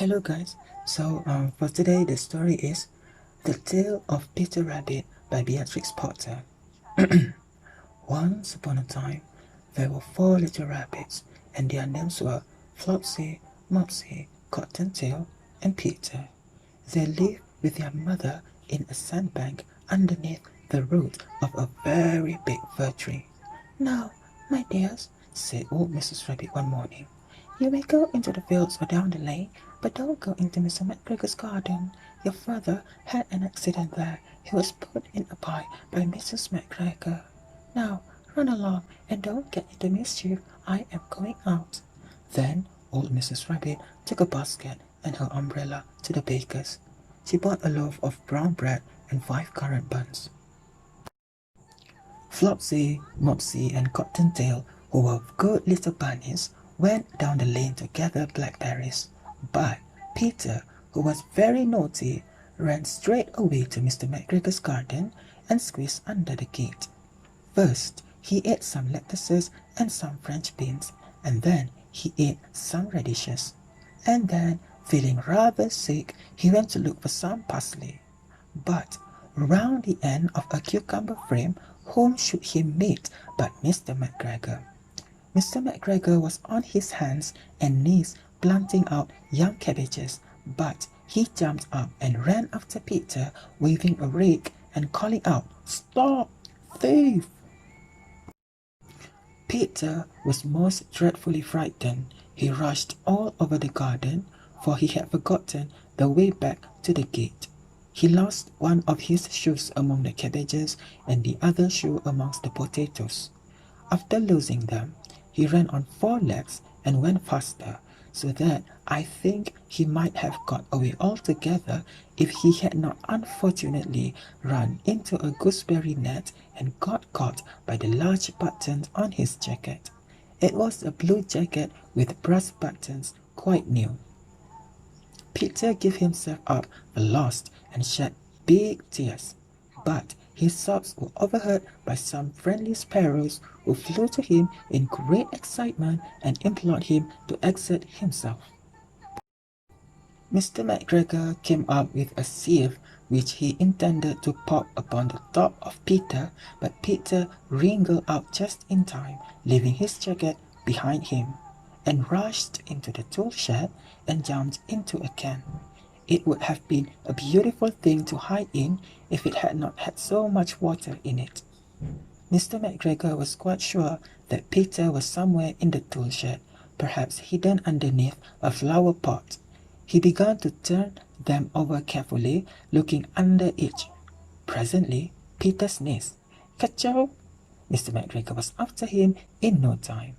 Hello guys, for today the story is The Tale of Peter Rabbit by Beatrix Potter. Once upon a time, there were 4 little rabbits and their names were Flopsy, Mopsy, Cottontail and Peter. They lived with their mother in a sandbank underneath the root of a very big fir tree. "Now, my dears," said old Mrs. Rabbit one morning, "you may go into the fields or down the lane, but don't go into Mr. McGregor's garden. Your father had an accident there. He was put in a pie by Mrs. McGregor. Now, run along and don't get into mischief. I am going out." Then old Mrs. Rabbit took a basket and her umbrella to the baker's. She bought a loaf of brown bread and 5 currant buns. Flopsy, Mopsy, and Cottontail, who were good little bunnies, went down the lane to gather blackberries. But Peter, who was very naughty, ran straight away to Mr. McGregor's garden and squeezed under the gate. First, he ate some lettuces and some French beans, and then he ate some radishes. And then, feeling rather sick, he went to look for some parsley. But round the end of a cucumber frame, whom should he meet but Mr. McGregor? Mr. McGregor was on his hands and knees planting out young cabbages, but he jumped up and ran after Peter, waving a rake and calling out, "Stop, thief!" Peter was most dreadfully frightened. He rushed all over the garden, for he had forgotten the way back to the gate. He lost one of his shoes among the cabbages and the other shoe amongst the potatoes. After losing them, he ran on 4 legs and went faster, so that I think he might have got away altogether if he had not unfortunately run into a gooseberry net and got caught by the large buttons on his jacket. It was a blue jacket with brass buttons, quite new. Peter gave himself up for lost and shed big tears, but his sobs were overheard by some friendly sparrows who flew to him in great excitement and implored him to exert himself. Mr. McGregor came up with a sieve which he intended to pop upon the top of Peter, but Peter wriggled out just in time, leaving his jacket behind him, and rushed into the tool shed and jumped into a can. It would have been a beautiful thing to hide in if it had not had so much water in it. Mr. McGregor was quite sure that Peter was somewhere in the tool shed, perhaps hidden underneath a flower pot. He began to turn them over carefully, looking under each. Presently, Peter sneezed. "Ka-chow!" Mr. McGregor was after him in no time,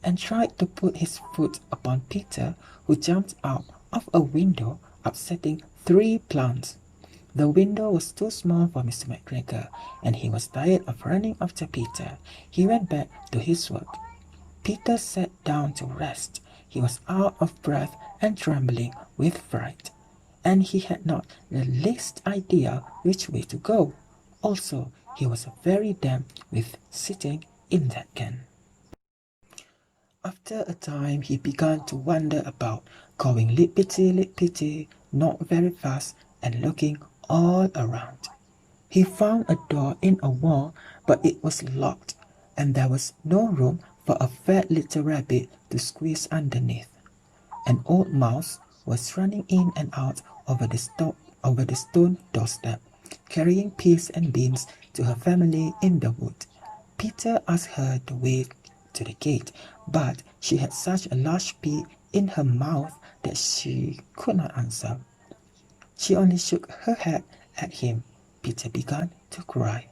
and tried to put his foot upon Peter, who jumped out of a window, upsetting 3 plants. The window was too small for Mr. McGregor, and he was tired of running after Peter. He went back to his work. Peter sat down to rest. He was out of breath and trembling with fright, and he had not the least idea which way to go. Also, he was very damp with sitting in that can. After a time, he began to wander about, going lippity, not very fast, and looking all around. He found a door in a wall, but it was locked, and there was no room for a fat little rabbit to squeeze underneath. An old mouse was running in and out over the stone doorstep, carrying peas and beans to her family in the wood. Peter asked her the way to the gate, but she had such a large pea in her mouth that she could not answer. She only shook her head at him. Peter began to cry.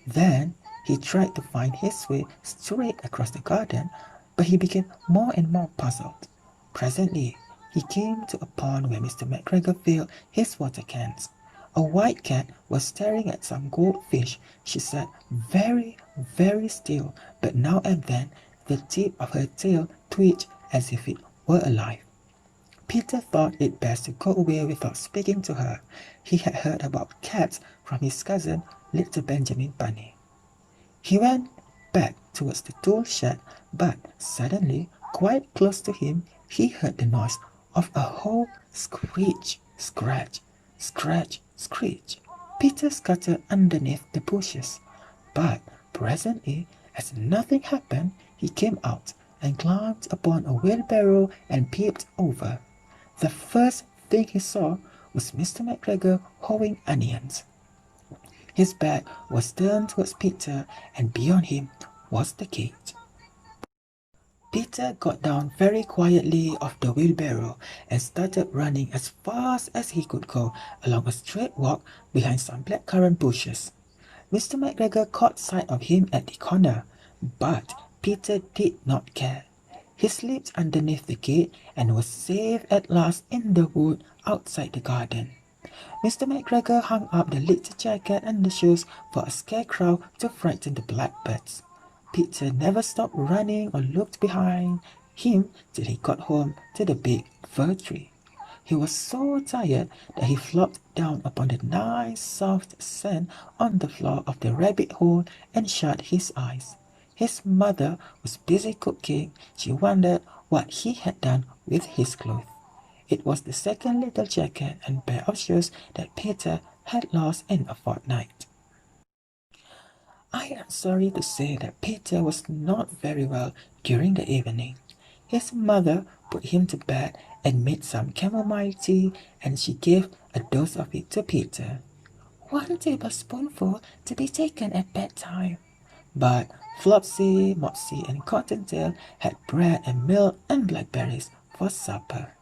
Then he tried to find his way straight across the garden, but he became more and more puzzled. Presently, he came to a pond where Mr. McGregor filled his water cans. A white cat was staring at some goldfish. She sat very, very still, but now and then the tip of her tail twitched as if it were alive. Peter thought it best to go away without speaking to her. He had heard about cats from his cousin, little Benjamin Bunny. He went back towards the tool shed, but suddenly, quite close to him, he heard the noise of a whole screech, scratch, scratch, screech. Peter scuttered underneath the bushes, but presently, as nothing happened, he came out and climbed upon a wheelbarrow and peeped over. The first thing he saw was Mr. McGregor hoeing onions. His back was turned towards Peter, and beyond him was the gate. Peter got down very quietly off the wheelbarrow and started running as fast as he could go along a straight walk behind some blackcurrant bushes. Mr. McGregor caught sight of him at the corner, but Peter did not care. He slipped underneath the gate and was safe at last in the wood outside the garden. Mr. McGregor hung up the little jacket and the shoes for a scarecrow to frighten the blackbirds. Peter never stopped running or looked behind him till he got home to the big fir tree. He was so tired that he flopped down upon the nice soft sand on the floor of the rabbit hole and shut his eyes. His mother was busy cooking. She wondered what he had done with his clothes. It was the second little jacket and pair of shoes that Peter had lost in a fortnight. I am sorry to say that Peter was not very well during the evening. His mother put him to bed and made some chamomile tea, and she gave a dose of it to Peter. 1 tablespoonful to be taken at bedtime. But Flopsy, Mopsy, and Cottontail had bread and milk and blackberries for supper.